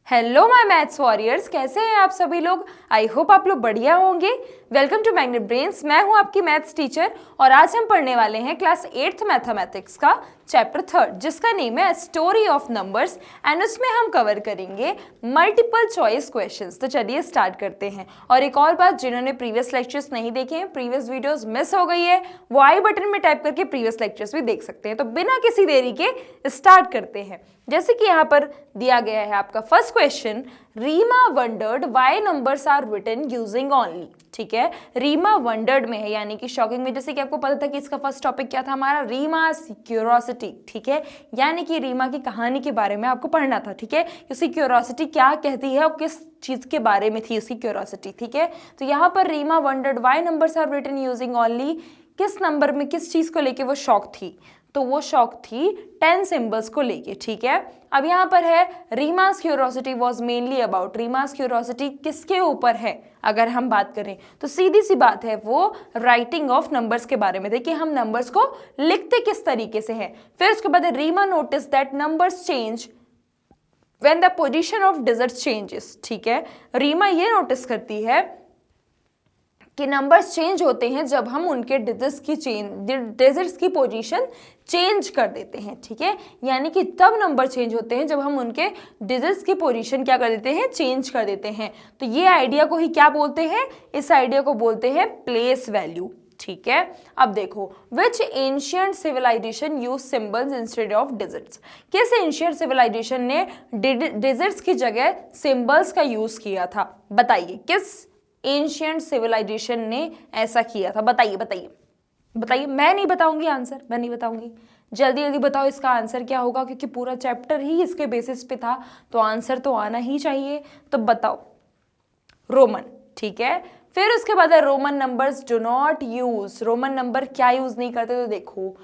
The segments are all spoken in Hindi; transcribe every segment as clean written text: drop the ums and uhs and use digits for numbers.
हेलो माय मैथ्स वॉरियर्स, कैसे हैं आप सभी लोग। आई होप आप लोग बढ़िया होंगे। Welcome to Magnet Brains. मैं हूं आपकी मैथ्स टीचर और आज हम पढ़ने वाले हैं क्लास 8th मैथमेटिक्स का चैप्टर 3 जिसका नेम है स्टोरी ऑफ नंबर्स एंड उसमें हम कवर करेंगे मल्टीपल चॉइस क्वेश्चंस। तो चलिए स्टार्ट करते हैं। और एक और बात, जिन्होंने प्रीवियस लेक्चर्स नहीं देखे हैं, प्रीवियस वीडियोस मिस हो गई है, वो आई बटन में टाइप करके प्रीवियस लेक्चर्स भी देख सकते हैं। तो बिना किसी देरी के स्टार्ट करते हैं। जैसे कि यहाँ पर दिया गया है आपका first question, Reema wondered why numbers are written using only. ठीक है, रीमा वंडर्ड में है यानी कि शॉकिंग में। जैसे कि आपको पता था कि इसका फर्स्ट टॉपिक क्या था हमारा, रीमास क्यूरोसिटी। ठीक है, यानी कि रीमा की कहानी के बारे में आपको पढ़ना था। ठीक है, उसकी क्यूरोसिटी क्या कहती है और किस चीज के बारे में थी उसकी क्यूरोसिटी। ठीक है, तो यहाँ पर Reema wondered why numbers are written using only, किस नंबर में किस चीज को लेके वो शॉक थी, तो वो शॉक थी 10 सिंबल्स को लेके। ठीक है, अब यहाँ पर है Reema's curiosity was mainly about, Reema's curiosity किसके ऊपर है अगर हम बात करें तो सीधी सी बात है वो राइटिंग ऑफ नंबर्स के बारे में थे कि हम नंबर्स को लिखते किस तरीके से हैं। फिर उसके बाद Reema notice that numbers change when the position of digits changes. ठीक है, रीमा ये नोटिस करती है कि नंबर्स चेंज होते हैं जब हम उनके डिजिट्स की पोजीशन चेंज कर देते हैं। ठीक है, यानी कि तब नंबर चेंज होते हैं जब हम उनके डिजिट्स की पोजीशन क्या कर देते हैं, चेंज कर देते हैं। तो ये आइडिया को ही क्या बोलते हैं, इस आइडिया को बोलते हैं प्लेस वैल्यू। ठीक है, अब देखो, which ancient civilization use symbols instead of digits. किस एंशिएंट सिविलाइजेशन ने डिजिट्स की जगह सिंबल्स का यूज किया था, बताइए किस एंशिएंट सिविलाइजेशन ने ऐसा किया था। बताइए बताइए बताइए। मैं नहीं बताऊंगी आंसर, मैं नहीं बताऊंगी, जल्दी जल्दी बताओ इसका आंसर क्या होगा, क्योंकि पूरा चैप्टर ही इसके बेसिस पे था तो आंसर तो आना ही चाहिए। तो बताओ, रोमन। ठीक है, फिर उसके बाद है Roman numbers do not use. Roman number क्या यूज नहीं करते, तो देखो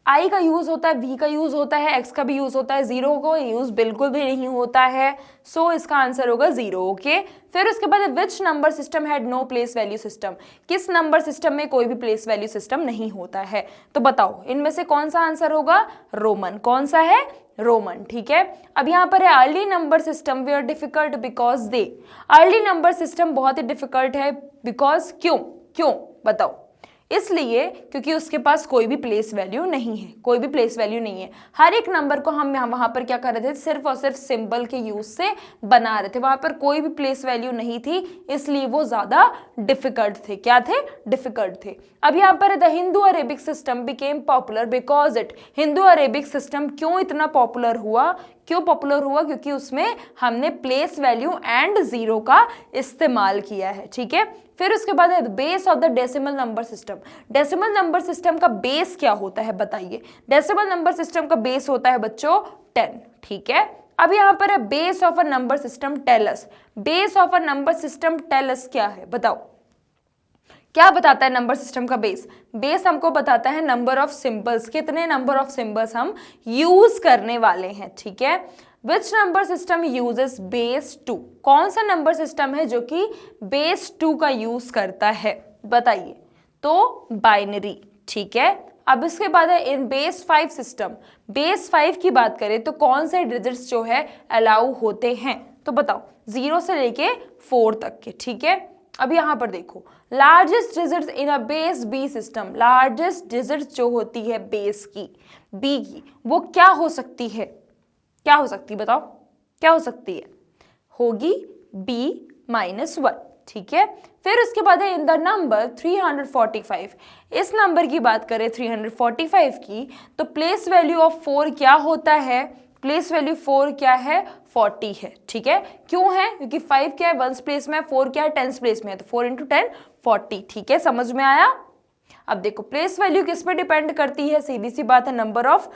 आई का यूज होता है, वी का यूज होता है, एक्स का भी यूज होता है, जीरो का यूज बिल्कुल भी नहीं होता है। सो इसका आंसर होगा जीरो। ओके, फिर उसके बाद which number system had no place value system. किस नंबर सिस्टम में कोई भी प्लेस वैल्यू सिस्टम नहीं होता है। तो बताओ इनमें से कौन सा आंसर होगा, रोमन। कौन सा है, रोमन। ठीक है, अब यहाँ पर है early number system they are difficult because they. Early number system बहुत ही डिफिकल्ट है बिकॉज, क्यों क्यों बताओ। इसलिए क्योंकि उसके पास कोई भी प्लेस वैल्यू नहीं है, कोई भी प्लेस वैल्यू नहीं है। हर एक नंबर को हम वहां पर क्या कर रहे थे, सिर्फ और सिर्फ सिंबल के यूज से बना रहे थे, वहां पर कोई भी प्लेस वैल्यू नहीं थी, इसलिए वो ज्यादा डिफिकल्ट थे। क्या थे, डिफिकल्ट थे। अब यहाँ पर the Hindu Arabic system became popular because it. Hindu Arabic system क्यों इतना पॉपुलर हुआ, क्यों पॉपुलर हुआ, क्योंकि उसमें हमने प्लेस वैल्यू एंड जीरो का इस्तेमाल किया है। ठीक है, फिर उसके बाद है base of the decimal number system. Decimal number system का बेस क्या होता है, बताइए। डेसिमल नंबर सिस्टम का बेस होता है बच्चों 10। ठीक है, अब यहां पर है base of a number system tells. Base of a number system tells क्या है, बताओ क्या बताता है नंबर सिस्टम का बेस। बेस हमको बताता है नंबर ऑफ सिंबल्स, कितने नंबर ऑफ सिंबल्स हम यूज करने वाले हैं। ठीक है, which number system uses base 2। कौन सा नंबर सिस्टम है जो कि बेस 2 का यूज करता है, बताइए। तो बाइनरी। ठीक है, अब इसके बाद है इन बेस 5 सिस्टम। बेस 5 की बात करें तो कौन से डिजिट्स जो है अलाउ होते हैं, तो बताओ 0 से लेके 4 तक के। ठीक है, अब यहां पर देखो largest digits in a base B system. Largest digits जो होती है बेस की, बी की, वो क्या हो सकती है, क्या हो सकती है बताओ, क्या हो सकती है, होगी b-1। ठीक है, फिर उसके बाद है इन द नंबर 345। इस नंबर की बात करें 345 की तो प्लेस वैल्यू ऑफ 4 क्या होता है, प्लेस वैल्यू 4 क्या है, 40 है। ठीक है, क्यों है, क्योंकि 5 क्या है, 1s प्लेस में है, 4 क्या है, 10s प्लेस में है, तो 4 × 10 40। ठीक है, समझ में आया। अब देखो प्लेस वैल्यू किस पे डिपेंड करती है, सीधी सी बात है number of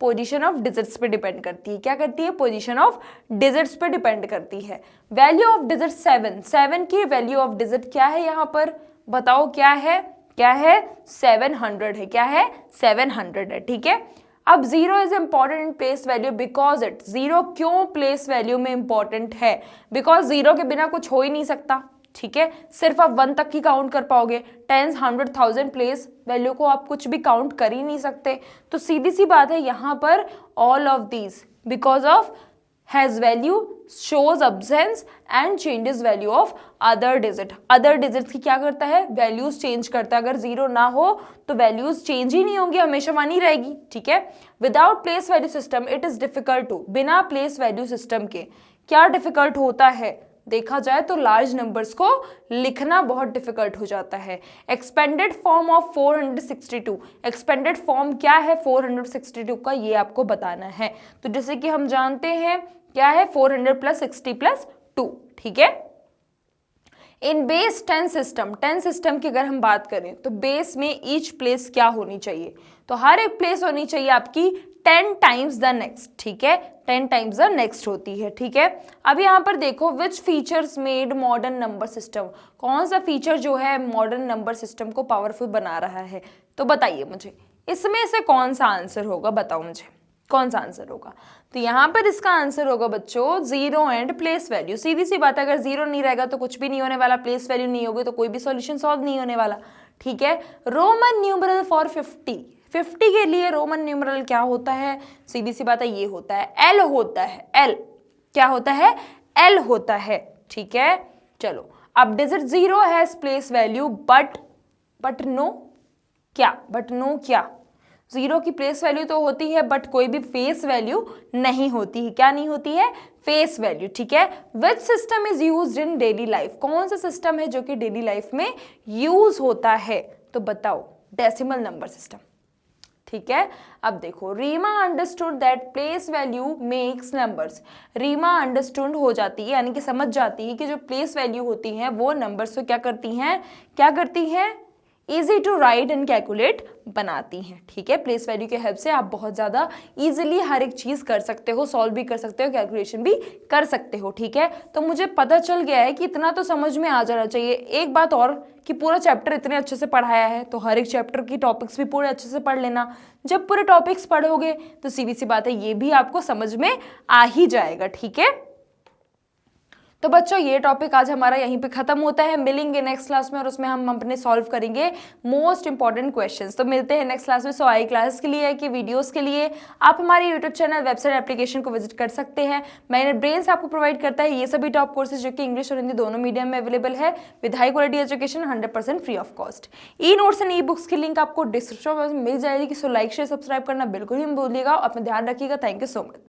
position of digits पे डिपेंड करती है। क्या करती है, पोजीशन ऑफ डिजिट्स पे डिपेंड करती है। Value of digit 7। 7 की वैल्यू ऑफ डिजिट क्या है यहाँ पर, बताओ क्या है, क्या है, 700 है। क्या है, 700 है। ठीक है, अब 0 is important in place value because it. 0 क्यों प्लेस वैल्यू में इंपॉर्टेंट है, बिकॉज 0 के बिना कुछ हो ही नहीं सकता। ठीक है, सिर्फ आप 1 तक ही काउंट कर पाओगे, 10, 100, 1000 प्लेस वैल्यू को आप कुछ भी काउंट कर ही नहीं सकते। तो सीधी सी बात है यहाँ पर all of these because of has value, shows absence and changes value of other digit. Other digits की क्या करता है, वैल्यूज चेंज करता है। अगर 0 ना हो तो वैल्यूज चेंज ही नहीं होंगी, हमेशा 1 ही रहेगी, ठीक है। Without place value system it is difficult to, बिना प्लेस वैल्यू सिस्टम के क्या डिफिकल्ट होता है, देखा जाए तो लार्ज नंबर्स को लिखना बहुत डिफिकल्ट हो जाता है। Expanded form of 462, expanded form क्या है 462 का, ये आपको बताना है। तो जैसे कि हम जानते हैं क्या है 400 + 60 + 2, ठीक है। इन बेस 10 सिस्टम, 10 सिस्टम की अगर हम बात करें तो बेस में ईच प्लेस क्या होनी चाहिए, तो हर एक प्लेस होनी चाहिए आपकी 10 टाइम्स द नेक्स्ट, ठीक है, 10 टाइम्स द नेक्स्ट होती है, ठीक है। अब यहाँ पर देखो which features made modern number system, कौन सा फीचर जो है मॉडर्न नंबर सिस्टम को पावरफुल बना रहा है, तो बताइए मुझे इसमें से कौन सा आंसर होगा, बताओ मुझे कौन सा आंसर होगा। तो यहाँ पर इसका आंसर होगा बच्चों 0 एंड प्लेस वैल्यू। सीधी सी बात है, अगर 0 नहीं रहेगा तो कुछ भी नहीं होने वाला, प्लेस वैल्यू नहीं होगी तो कोई भी सॉल्यूशन सॉल्व नहीं होने वाला, ठीक है। रोमन न्यूमरल फॉर 50, 50 के लिए रोमन न्यूमरल क्या होता है, सीधी सी बात है ये होता है एल होता है, एल क्या होता है, एल होता है, ठीक है। चलो अब digit 0 has place value but no क्या, बट नो क्या, 0 की प्लेस वैल्यू तो होती है बट कोई भी फेस वैल्यू नहीं होती है, क्या नहीं होती है, फेस वैल्यू, ठीक है। Which system is used in daily life, कौन सा सिस्टम है जो कि डेली लाइफ में यूज होता है, तो बताओ डेसिमल नंबर सिस्टम, ठीक है। अब देखो Reema understood that place value makes numbers, Reema understood हो जाती है यानी कि समझ जाती है कि जो प्लेस वैल्यू होती हैं वो नंबर्स को क्या करती हैं, easy to write and calculate बनाती हैं, ठीक है। प्लेस वैल्यू के हेल्प से आप बहुत ज़्यादा इजीली हर एक चीज़ कर सकते हो, सॉल्व भी कर सकते हो, कैलकुलेशन भी कर सकते हो, ठीक है। तो मुझे पता चल गया है कि इतना तो समझ में आ जाना चाहिए। एक बात और कि पूरा चैप्टर इतने अच्छे से पढ़ाया है तो हर एक चैप्टर की टॉपिक्स भी पूरे अच्छे से पढ़ लेना। जब पूरे टॉपिक्स पढ़ोगे तो सीधी सी बात है ये भी आपको समझ में आ ही जाएगा, ठीक है। तो बच्चों ये टॉपिक आज हमारा यहीं पे खत्म होता है, मिलेंगे नेक्स्ट क्लास में और उसमें हम अपने सॉल्व करेंगे मोस्ट इंपॉर्टेंट क्वेश्चंस। तो मिलते हैं नेक्स्ट क्लास में। सो आई क्लास के लिए कि वीडियोस के लिए आप हमारे यूट्यूब चैनल, वेबसाइट, एप्लीकेशन को विजिट कर सकते हैं। मैग्नेट ब्रेन्स आपको प्रोवाइड करता है ये सभी टॉप कोर्सेज जो कि इंग्लिश और हिंदी दोनों मीडियम में अवेलेबल है with high quality education 100% free of cost. E notes and e books की लिंक आपको डिस्क्रिप्शन में मिल जाएगी। सो लाइक शेयर सब्सक्राइब करना बिल्कुल ही मत भूलिएगा। अपना ध्यान रखिएगा। Thank you so much.